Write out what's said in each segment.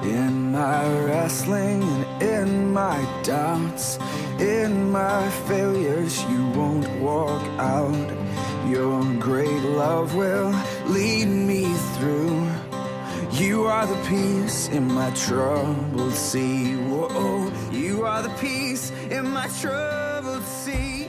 In my wrestling and in my doubts, in my failures, you won't walk out. Your great love will lead me through. You are the peace in my troubled sea. Whoa, you are the peace in my troubled sea.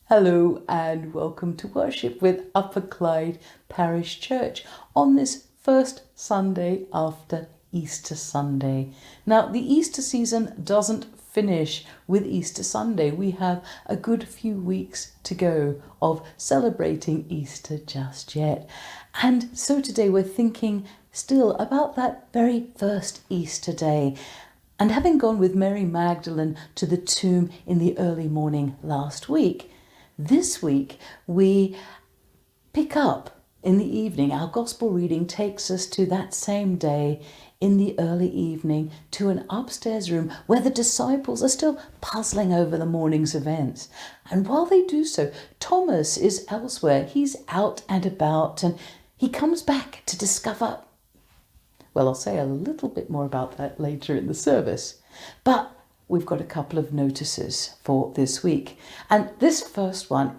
Hello and welcome to worship with Upper Clyde Parish Church on this first Sunday after Easter Sunday. Now, the Easter season doesn't finish with Easter Sunday. We have a good few weeks to go of celebrating Easter just yet. And so today we're thinking still about that very first Easter day. And having gone with Mary Magdalene to the tomb in the early morning last week, this week we pick up in the evening. Our gospel reading takes us to that same day in the early evening to an upstairs room where the disciples are still puzzling over the morning's events. And while they do so, Thomas is elsewhere. He's out and about, and he comes back to discover, well, I'll say a little bit more about that later in the service. But we've got a couple of notices for this week. And this first one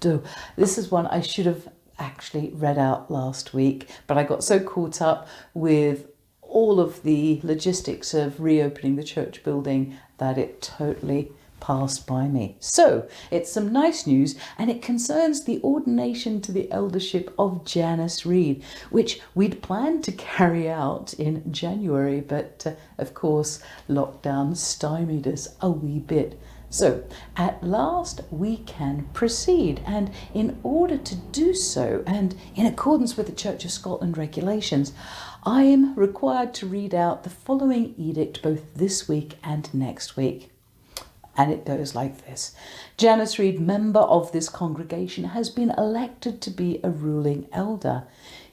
this is one I should have actually read out last week, but I got so caught up with all of the logistics of reopening the church building that it totally passed by me. So it's some nice news, and it concerns the ordination to the eldership of Janice Reed, which we'd planned to carry out in January, but of course lockdown stymied us a wee bit. So at last we can proceed, and in order to do so, and in accordance with the Church of Scotland regulations, I am required to read out the following edict both this week and next week. And it goes like this. Janice Reed, member of this congregation, has been elected to be a ruling elder.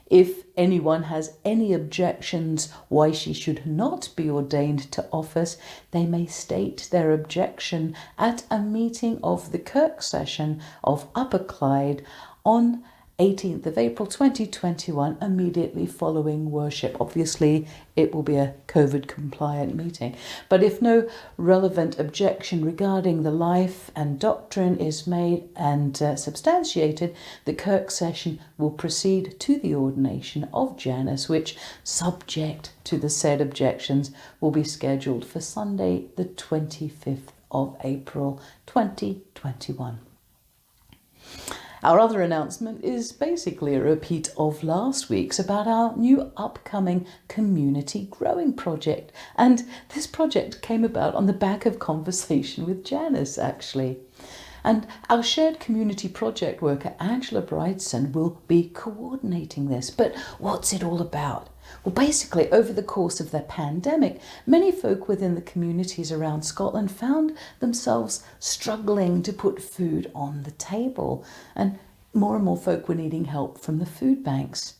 If anyone has any objections why she should not be ordained to office, they may state their objection at a meeting of the Kirk Session of Upper Clyde on 18th of April 2021, immediately following worship. Obviously, it will be a COVID compliant meeting. But if no relevant objection regarding the life and doctrine is made and substantiated, the Kirk Session will proceed to the ordination of Janice, which, subject to the said objections, will be scheduled for Sunday, the 25th of April 2021. Our other announcement is basically a repeat of last week's about our new upcoming community growing project. And this project came about on the back of conversation with Janice, actually. And our shared community project worker, Angela Brightson, will be coordinating this. But what's it all about? Well, basically, over the course of the pandemic, many folk within the communities around Scotland found themselves struggling to put food on the table, and more folk were needing help from the food banks.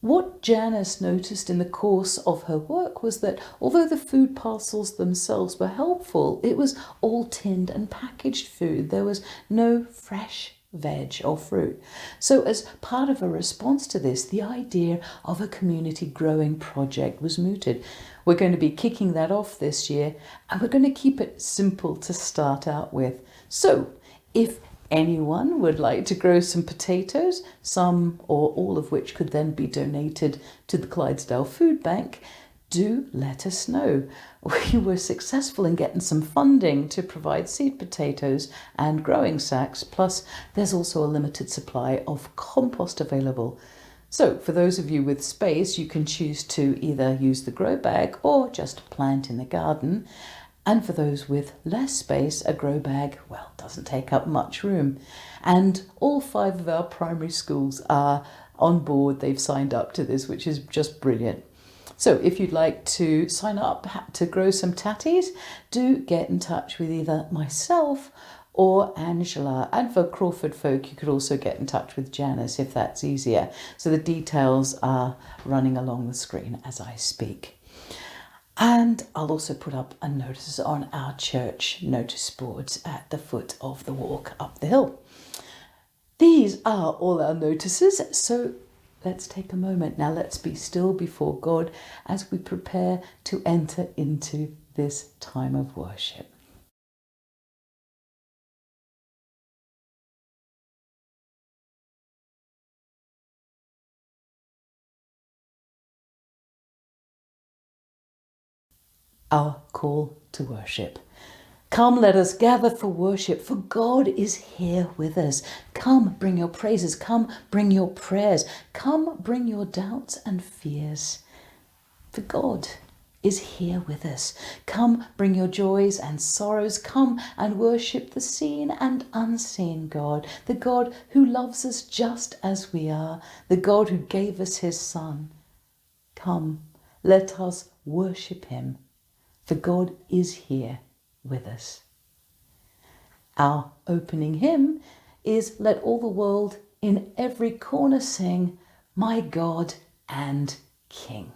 What Janice noticed in the course of her work was that although the food parcels themselves were helpful, it was all tinned and packaged food. There was no fresh veg or fruit. So as part of a response to this, the idea of a community growing project was mooted. We're going to be kicking that off this year, and we're going to keep it simple to start out with. So if anyone would like to grow some potatoes, some or all of which could then be donated to the Clydesdale Food Bank, do let us know. We were successful in getting some funding to provide seed potatoes and growing sacks, plus there's also a limited supply of compost available. So for those of you with space, you can choose to either use the grow bag or just plant in the garden. And for those with less space, a grow bag, well, doesn't take up much room. And all 5 of our primary schools are on board. They've signed up to this, which is just brilliant. So if you'd like to sign up to grow some tatties, do get in touch with either myself or Angela. And for Crawford folk, you could also get in touch with Janice if that's easier. So the details are running along the screen as I speak. And I'll also put up a notice on our church notice boards at the foot of the walk up the hill. These are all our notices, so let's take a moment. Now let's be still before God as we prepare to enter into this time of worship. Our call to worship. Come, let us gather for worship, for God is here with us. Come, bring your praises. Come, bring your prayers. Come, bring your doubts and fears. For God is here with us. Come, bring your joys and sorrows. Come and worship the seen and unseen God, the God who loves us just as we are, the God who gave us his Son. Come, let us worship him, for God is here with us. Our opening hymn is Let All the World in Every Corner Sing, My God and King.